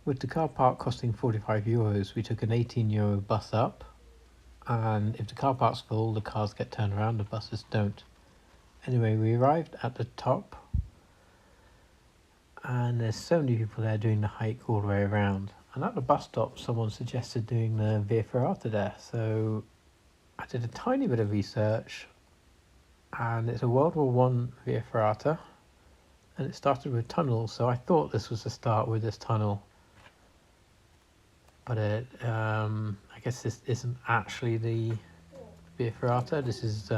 With the car park costing €45, we took an €18 bus up, and if the car park's full, the cars get turned around, the buses don't. Anyway, we arrived at the top, and there's so many people there doing the hike all the way around. And at the bus stop, someone suggested doing the Via Ferrata there, so I did a tiny bit of research, and it's a World War One Via Ferrata, and it started with tunnels, so I thought this was the start with this tunnel. But I guess this isn't actually the Via Ferrata, this is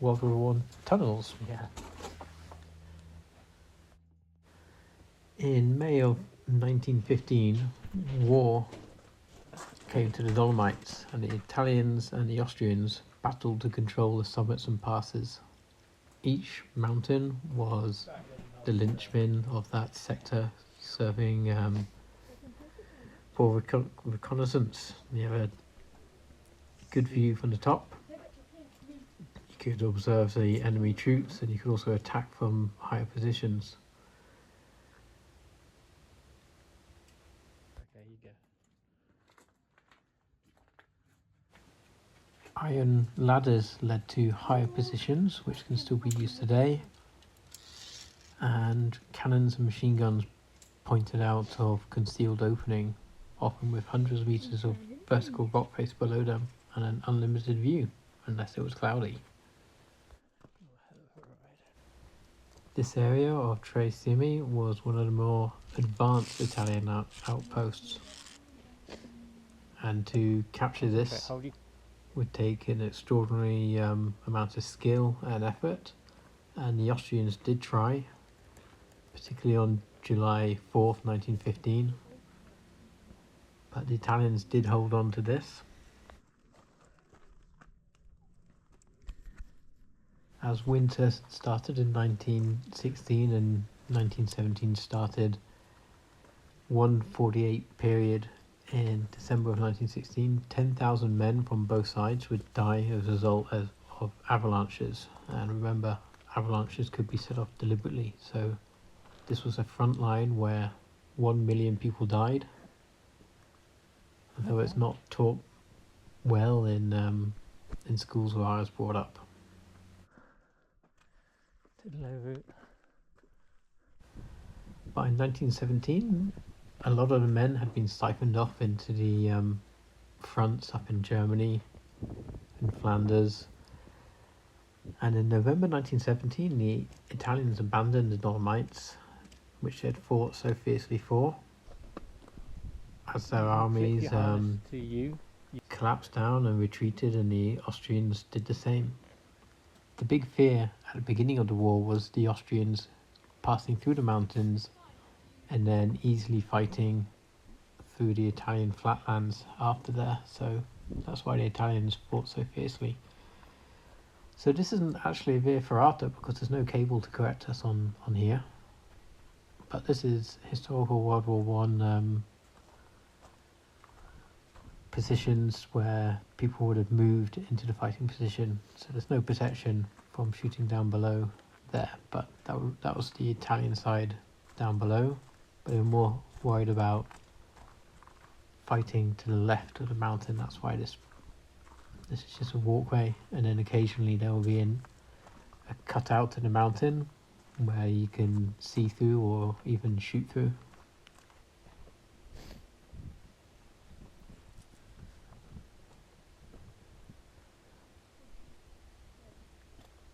World War One tunnels. Yeah. In May of 1915, war came to the Dolomites, and the Italians and the Austrians battled to control the summits and passes. Each mountain was the linchpin of that sector, serving for reconnaissance. You have a good view from the top. You could observe the enemy troops, and you could also attack from higher positions. Okay, you go. Iron ladders led to higher positions, which can still be used today, and cannons and machine guns pointed out of concealed opening, often with hundreds of meters of vertical rock face below them and an unlimited view, unless it was cloudy. This area of cime was one of the more advanced Italian outposts, and to capture this would take an extraordinary amount of skill and effort, and the Austrians did try, particularly on July 4th, 1915, but the Italians did hold on to this. As winter started in 1916 and 1917 started, 148 period in December of 1916, 10,000 men from both sides would die as a result of avalanches. And remember, avalanches could be set off deliberately, so this was a front line where 1 million people died. Although it's not taught well in schools where I was brought up. By 1917, a lot of the men had been siphoned off into the fronts up in Germany, in Flanders, and in November 1917 the Italians abandoned the Dolomites, which they had fought so fiercely for, as their armies collapsed down and retreated, and the Austrians did the same. The big fear at the beginning of the war was the Austrians passing through the mountains and then easily fighting through the Italian flatlands after there, so that's why the Italians fought so fiercely. So this isn't actually a Via Ferrata because there's no cable to correct us on here, but this is historical World War One positions where people would have moved into the fighting position, so there's no protection from shooting down below there, but that was the Italian side down below, but they were more worried about fighting to the left of the mountain. That's why this is just a walkway, and then occasionally there will be a cutout to the mountain where you can see through or even shoot through.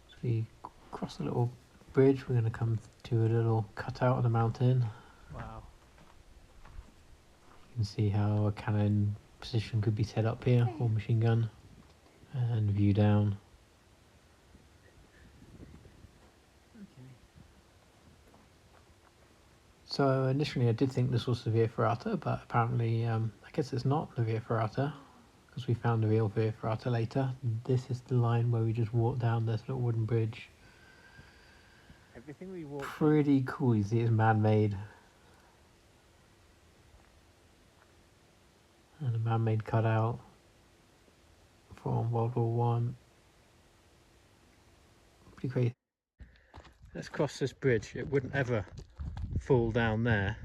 So we cross a little bridge, we're going to come to a little cutout of the mountain. Wow. You can see how a cannon position could be set up here, or machine gun, and view down. So initially I did think this was the Via Ferrata, but apparently I guess it's not the Via Ferrata, because we found the real Via Ferrata later. This is the line where we just walked down this little wooden bridge. Everything we walked pretty cool. You see it's man-made. And a man-made cutout from World War One. Pretty crazy. Let's cross this bridge. It wouldn't ever fall down there.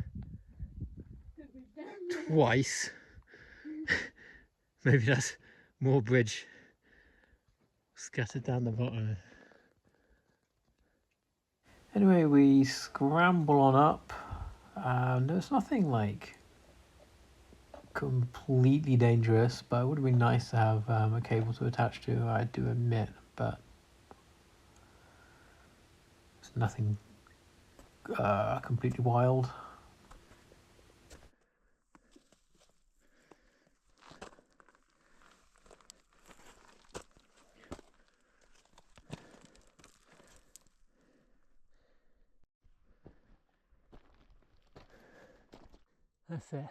twice. Maybe that's more bridge scattered down the bottom. Anyway, we scramble on up. There's nothing like completely dangerous, but it would have been nice to have a cable to attach to, I do admit, but it's nothing completely wild. That's it.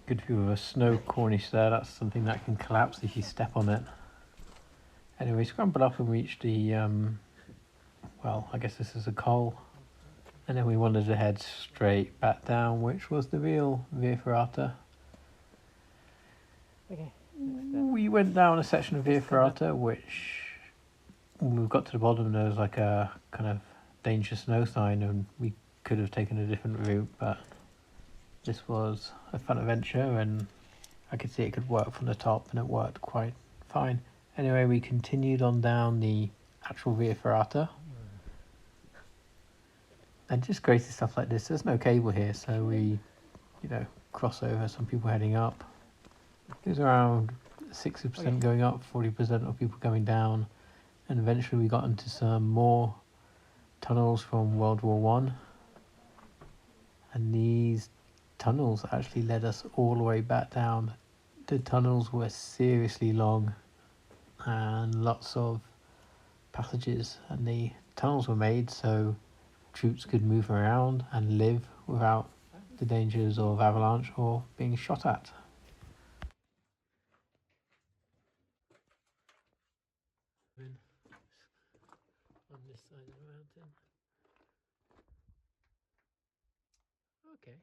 Good view of a snow cornice there. That's something that can collapse if you step on it. Anyway, scrambled up and reached the, well, I guess this is a coal. And then we wanted to head straight back down, which was the real Via Ferrata. Okay. We went down a section of Via Ferrata, which when we got to the bottom, there was like a kind of danger snow sign, and we could have taken a different route, but this was a fun adventure, and I could see it could work from the top, and it worked quite fine. Anyway, we continued on down the actual Via Ferrata. And just crazy stuff like this. There's no cable here, so we, cross over. Some people heading up. It was around 60% going up, 40% of people coming down. And eventually we got into some more tunnels from WW1. And these tunnels actually led us all the way back down. The tunnels were seriously long and lots of passages, and the tunnels were made so troops could move around and live without the dangers of avalanche or being shot at. On this side of the mountain. Okay.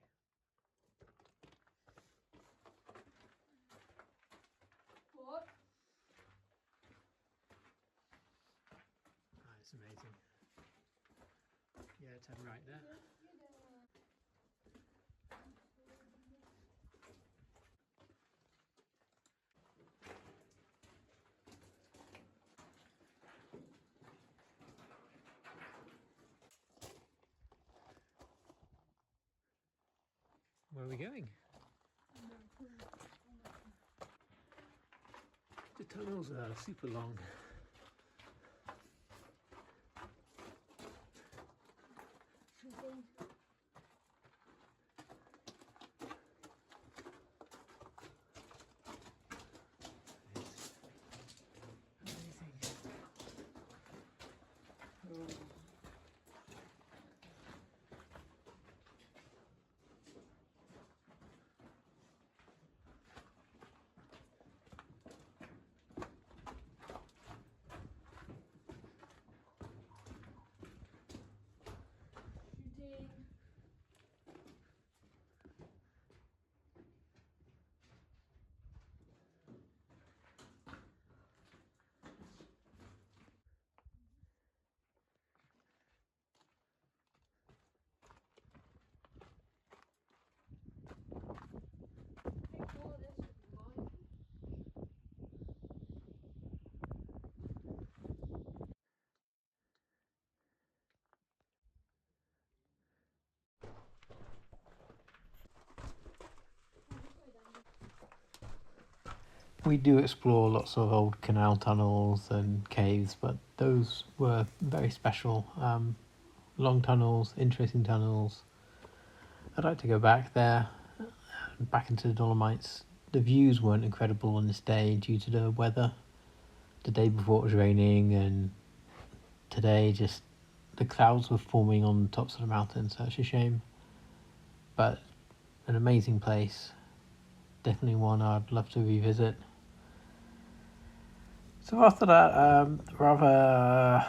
What? Oh, it's amazing. Yeah, turn right there. Where are we going? The tunnels are super long. We do explore lots of old canal tunnels and caves, but those were very special. Long tunnels, interesting tunnels. I'd like to go back there, back into the Dolomites. The views weren't incredible on this day due to the weather. The day before it was raining, and today just the clouds were forming on the tops of the mountains, so it's a shame. But an amazing place. Definitely one I'd love to revisit. So after that, rather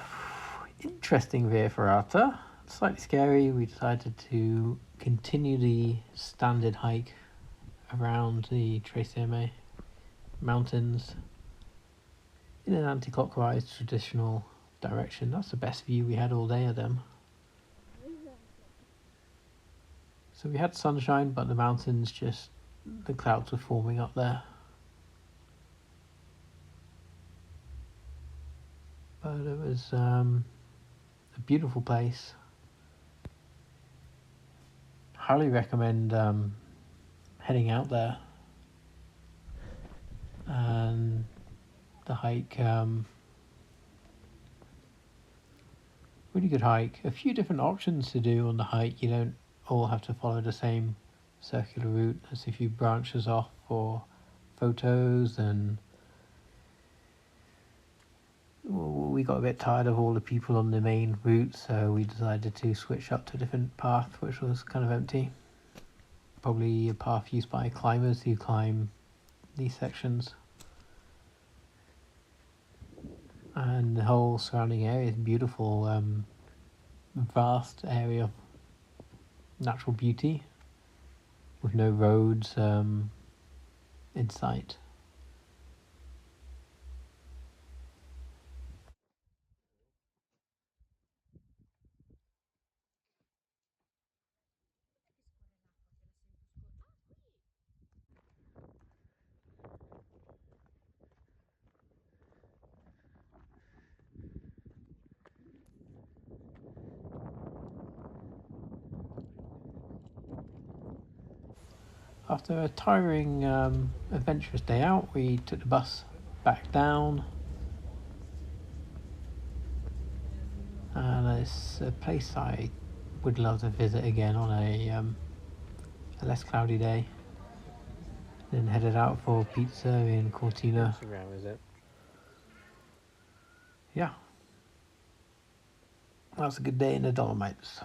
interesting Via Ferrata, slightly scary, we decided to continue the standard hike around the cime mountains. in an anti-clockwise traditional direction. That's the best view we had all day of them. So we had sunshine, but the mountains just, the clouds were forming up there. But it was a beautiful place. Highly recommend heading out there. And the hike, really good hike. A few different options to do on the hike. You don't all have to follow the same circular route. There's a few branches off for photos, and we got a bit tired of all the people on the main route, so we decided to switch up to a different path, which was kind of empty. Probably a path used by climbers who climb these sections. And the whole surrounding area is beautiful, vast area of natural beauty with no roads in sight. After a tiring, adventurous day out, we took the bus back down. And it's a place I would love to visit again on a less cloudy day. Then headed out for pizza in Cortina. Instagram, is it? Yeah. That was a good day in the Dolomites.